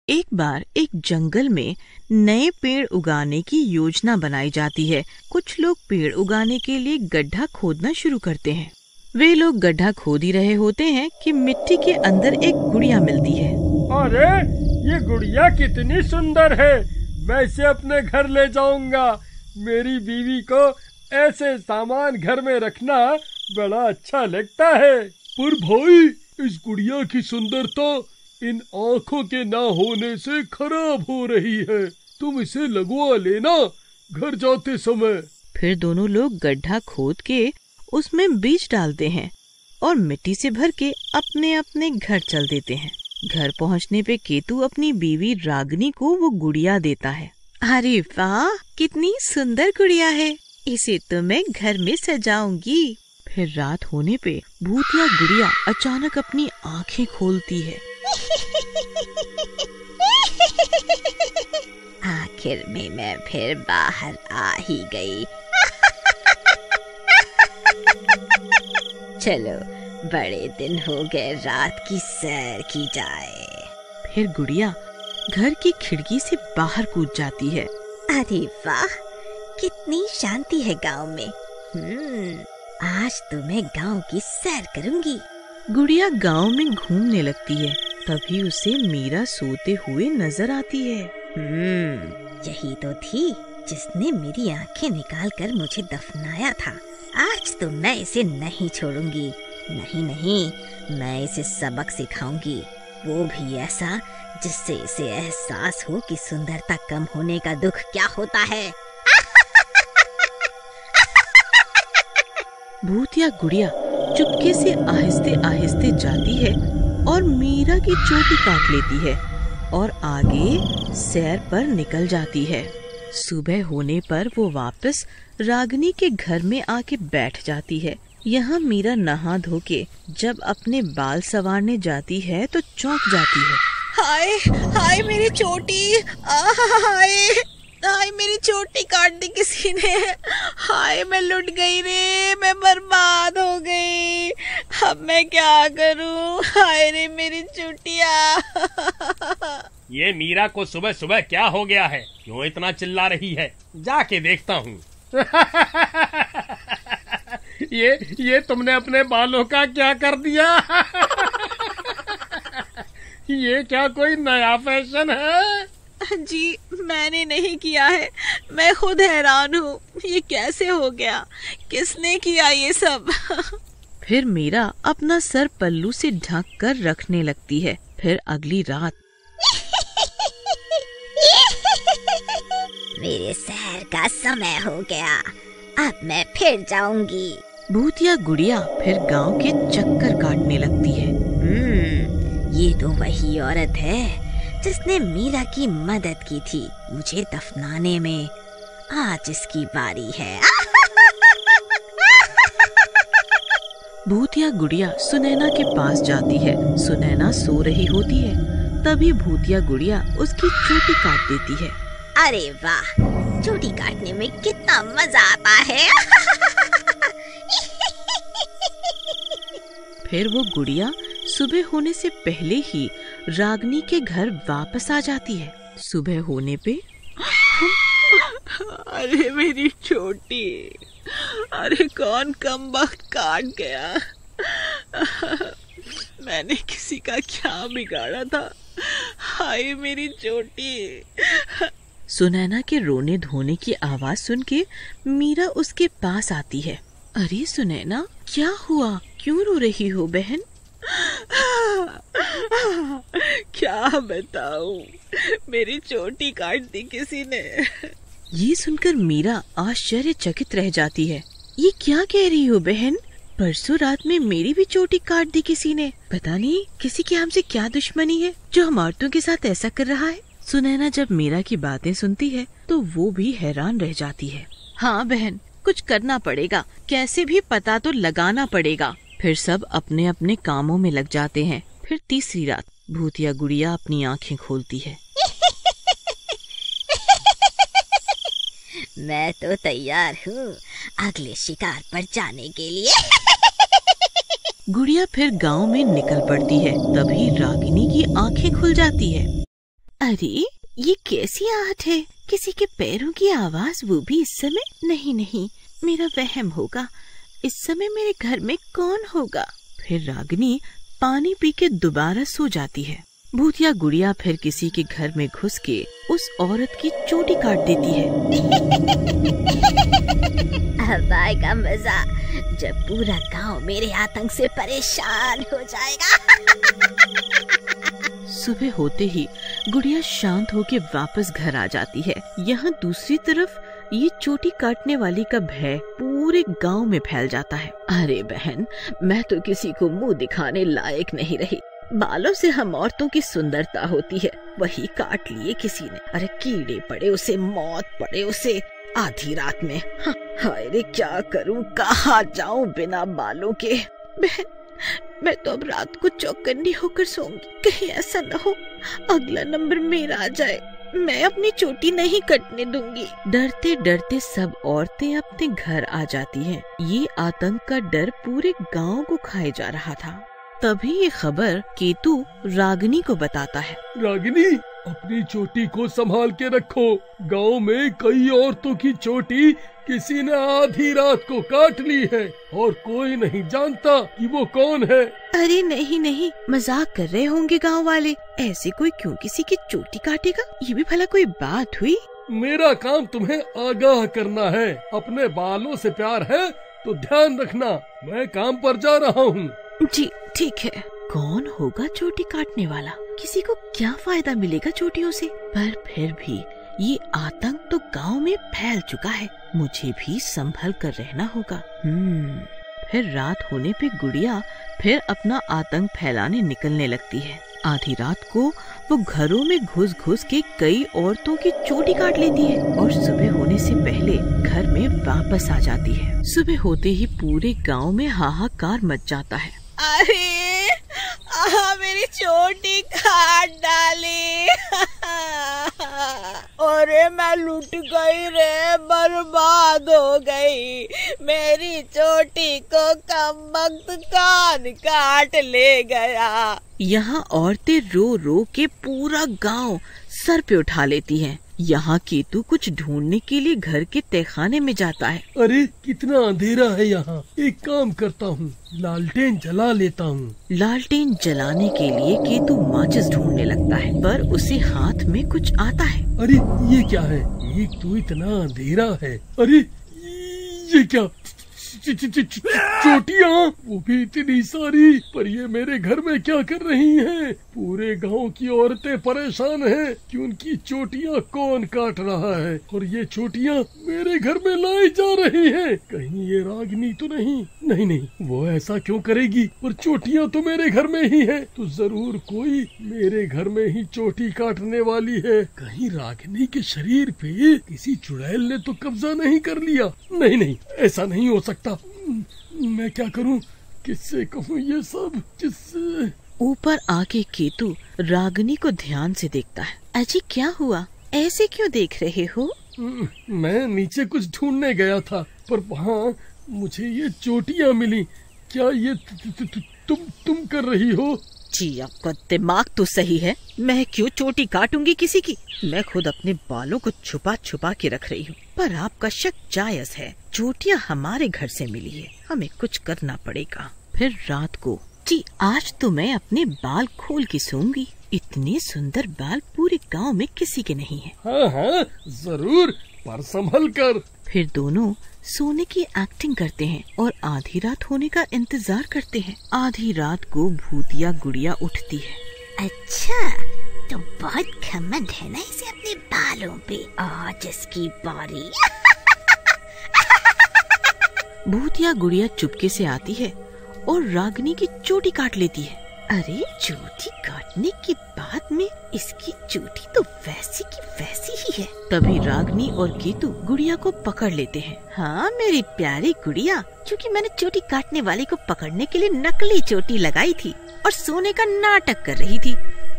एक बार एक जंगल में नए पेड़ उगाने की योजना बनाई जाती है। कुछ लोग पेड़ उगाने के लिए गड्ढा खोदना शुरू करते हैं। वे लोग गड्ढा खोद ही रहे होते हैं कि मिट्टी के अंदर एक गुड़िया मिलती है। अरे ये गुड़िया कितनी सुंदर है, मैं इसे अपने घर ले जाऊंगा। मेरी बीवी को ऐसे सामान घर में रखना बड़ा अच्छा लगता है। पर भाई, इस गुड़िया की सुंदरता इन आँखों के ना होने से खराब हो रही है। तुम इसे लगवा लेना घर जाते समय। फिर दोनों लोग गड्ढा खोद के उसमें बीज डालते हैं और मिट्टी से भर के अपने अपने घर चल देते हैं। घर पहुंचने पे केतु अपनी बीवी रागिनी को वो गुड़िया देता है। अरे वाह, कितनी सुंदर गुड़िया है, इसे तो मैं घर में सजाऊंगी। फिर रात होने पे भूतिया गुड़िया अचानक अपनी आंखें खोलती है। आखिर में मैं फिर बाहर आ ही गई। चलो, बड़े दिन हो गए, रात की सैर की जाए। फिर गुड़िया घर की खिड़की से बाहर कूद जाती है। अरे वाह, कितनी शांति है गांव में। आज तो मैं गांव की सैर करूंगी। गुड़िया गांव में घूमने लगती है। तभी उसे मीरा सोते हुए नजर आती है। यही तो थी जिसने मेरी आंखें निकाल कर मुझे दफनाया था। आज तो मैं इसे नहीं छोड़ूंगी। नहीं, मैं इसे सबक सिखाऊंगी, वो भी ऐसा जिससे इसे एहसास हो कि सुंदरता कम होने का दुख क्या होता है। भूतिया गुड़िया चुपके से आहिस्ते आहिस्ते जाती है और मीरा की चोटी काट लेती है और आगे सैर पर निकल जाती है। सुबह होने पर वो वापस रागिनी के घर में आके बैठ जाती है। यहाँ मीरा नहा धो के जब अपने बाल संवारने जाती है तो चौंक जाती है। हाय हाय, मेरी चोटी, हाय मेरी चोटी काट दी किसी ने। हाय, मैं लुट गई रे, मैं बर्बाद हो गई। अब मैं क्या करूं? हाय रे मेरी चुटिया। ये मीरा को सुबह सुबह क्या हो गया है? क्यों इतना चिल्ला रही है? जाके देखता हूँ। ये तुमने अपने बालों का क्या कर दिया? ये क्या कोई नया फैशन है? जी, मैंने नहीं किया है, मैं खुद हैरान हूँ, ये कैसे हो गया? किसने किया ये सब? फिर मीरा अपना सर पल्लू से ढक कर रखने लगती है। फिर अगली रात मेरे सैर का समय हो गया, अब मैं फिर जाऊंगी। भूतिया गुड़िया फिर गांव के चक्कर काटने लगती है। ये तो वही औरत है जिसने मीरा की मदद की थी मुझे दफनाने में। आज इसकी बारी है। भूतिया गुड़िया सुनैना के पास जाती है। सुनैना सो रही होती है। तभी भूतिया गुड़िया उसकी चोटी काट देती है। अरे वाह, चोटी काटने में कितना मजा आता है। फिर वो गुड़िया सुबह होने से पहले ही रागिनी के घर वापस आ जाती है। सुबह होने पे अरे मेरी चोटी, अरे कौन कम वक्त काट गया। मैंने किसी का क्या बिगाड़ा था? हाय मेरी चोटी। सुनैना के रोने धोने की आवाज सुन के मीरा उसके पास आती है। अरे सुनैना, क्या हुआ? क्यों रो रही हो बहन? क्या बताऊं, मेरी चोटी काट दी किसी ने। ये सुनकर मीरा आश्चर्यचकित रह जाती है। ये क्या कह रही हो बहन? परसों रात में मेरी भी चोटी काट दी किसी ने। पता नहीं किसी की हमसे क्या दुश्मनी है जो हम औरतों के साथ ऐसा कर रहा है। सुनैना जब मीरा की बातें सुनती है तो वो भी हैरान रह जाती है। हाँ बहन, कुछ करना पड़ेगा, कैसे भी पता तो लगाना पड़ेगा। फिर सब अपने अपने कामों में लग जाते हैं। फिर तीसरी रात भूतिया गुड़िया अपनी आंखें खोलती है। मैं तो तैयार हूँ अगले शिकार पर जाने के लिए। गुड़िया फिर गांव में निकल पड़ती है। तभी रागिनी की आंखें खुल जाती है। अरे ये कैसी आहट है? किसी के पैरों की आवाज, वो भी इस समय? नहीं नहीं, मेरा वहम होगा। इस समय मेरे घर में कौन होगा? फिर रागिनी पानी पी के दोबारा सो जाती है। भूतिया गुड़िया फिर किसी के घर में घुस के उस औरत की चोटी काट देती है। अब आएगा मजा जब पूरा गांव मेरे आतंक से परेशान हो जाएगा। सुबह होते ही गुड़िया शांत होके वापस घर आ जाती है। यहाँ दूसरी तरफ ये चोटी काटने वाली का भय पूरे गांव में फैल जाता है। अरे बहन, मैं तो किसी को मुंह दिखाने लायक नहीं रही। बालों से हम औरतों की सुंदरता होती है, वही काट लिए किसी ने। अरे कीड़े पड़े उसे, मौत पड़े उसे आधी रात में। हाय रे, क्या करूं, कहाँ जाऊं बिना बालों के। बहन, मैं तो अब रात को चौकन्नी होकर सोऊंगी। कहीं ऐसा न हो अगला नंबर मेरा आ जाए। मैं अपनी चोटी नहीं कटने दूंगी। डरते डरते सब औरतें अपने घर आ जाती हैं। ये आतंक का डर पूरे गांव को खाए जा रहा था। तभी ये खबर केतु रागिनी को बताता है। रागिनी, अपनी चोटी को संभाल के रखो। गांव में कई औरतों की चोटी किसी ने आधी रात को काट ली है और कोई नहीं जानता कि वो कौन है। अरे नहीं नहीं, मजाक कर रहे होंगे गांव वाले। ऐसे कोई क्यों किसी की चोटी काटेगा? ये भी भला कोई बात हुई? मेरा काम तुम्हें आगाह करना है। अपने बालों से प्यार है तो ध्यान रखना। मैं काम पर जा रहा हूँ। जी ठीक है। कौन होगा चोटी काटने वाला? किसी को क्या फायदा मिलेगा चोटियों से? पर फिर भी ये आतंक तो गांव में फैल चुका है, मुझे भी संभल कर रहना होगा। फिर रात होने पे गुड़िया फिर अपना आतंक फैलाने निकलने लगती है। आधी रात को वो घरों में घुस घुस के कई औरतों की चोटी काट लेती है और सुबह होने से पहले घर में वापस आ जाती है। सुबह होते ही पूरे गांव में हाहाकार मच जाता है। अरे मेरी चोटी काट डाली। अरे मैं लुट गई रे, बर्बाद हो गई। मेरी चोटी को कमबख्त कान काट ले गया। यहाँ औरतें रो रो के पूरा गांव सर पे उठा लेती हैं। यहाँ केतु कुछ ढूंढने के लिए घर के तहखाने में जाता है। अरे कितना अंधेरा है यहाँ। एक काम करता हूँ, लालटेन जला लेता हूँ। लालटेन जलाने के लिए केतु माचिस ढूंढने लगता है, पर उसे हाथ में कुछ आता है। अरे ये क्या है? एक तो इतना अंधेरा है। अरे ये क्या? चोटियाँ, वो भी इतनी सारी। पर ये मेरे घर में क्या कर रही हैं? पूरे गांव की औरतें परेशान हैं कि उनकी चोटियाँ कौन काट रहा है और ये चोटियाँ मेरे घर में लाई जा रही हैं। कहीं ये रागिनी तो नहीं? नहीं नहीं, वो ऐसा क्यों करेगी? पर चोटियाँ तो मेरे घर में ही है, तो जरूर कोई मेरे घर में ही चोटी काटने वाली है। कहीं रागिनी के शरीर पे किसी चुड़ैल ने तो कब्जा नहीं कर लिया? नहीं नहीं, ऐसा नहीं हो सकता। मैं क्या करूं? किससे कहूं ये सब? किससे? ऊपर आके केतु रागिनी को ध्यान से देखता है। अजी क्या हुआ? ऐसे क्यों देख रहे हो? मैं नीचे कुछ ढूंढने गया था, पर वहाँ मुझे ये चोटियाँ मिली। क्या ये तुम कर रही हो? जी, आपका दिमाग तो सही है। मैं क्यों चोटी काटूंगी किसी की? मैं खुद अपने बालों को छुपा छुपा के रख रही हूँ। पर आपका शक जायज है। चोटियाँ हमारे घर से मिली है, हमें कुछ करना पड़ेगा। फिर रात को, जी आज तो मैं अपने बाल खोल के सोऊंगी। इतने सुंदर बाल पूरे गांव में किसी के नहीं है। हाँ हाँ जरूर, पर संभल कर। फिर दोनों सोने की एक्टिंग करते हैं और आधी रात होने का इंतजार करते हैं। आधी रात को भूतिया गुड़िया उठती है। अच्छा, तो बहुत घमंड है ना इसे अपने बालों पे। आज इसकी बारी। भूतिया गुड़िया चुपके से आती है और रागिनी की चोटी काट लेती है। अरे चोटी काटने के बाद में इसकी चोटी तो वैसी की वैसी ही है। तभी रागिनी और केतु गुड़िया को पकड़ लेते हैं। हाँ मेरी प्यारी गुड़िया, क्योंकि मैंने चोटी काटने वाले को पकड़ने के लिए नकली चोटी लगाई थी और सोने का नाटक कर रही थी,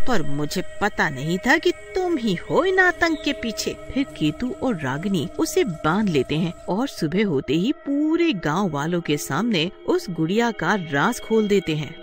पर मुझे पता नहीं था कि तुम ही हो इन आतंक के पीछे। फिर केतु और रागिनी उसे बांध लेते हैं और सुबह होते ही पूरे गांव वालों के सामने उस गुड़िया का राज खोल देते हैं।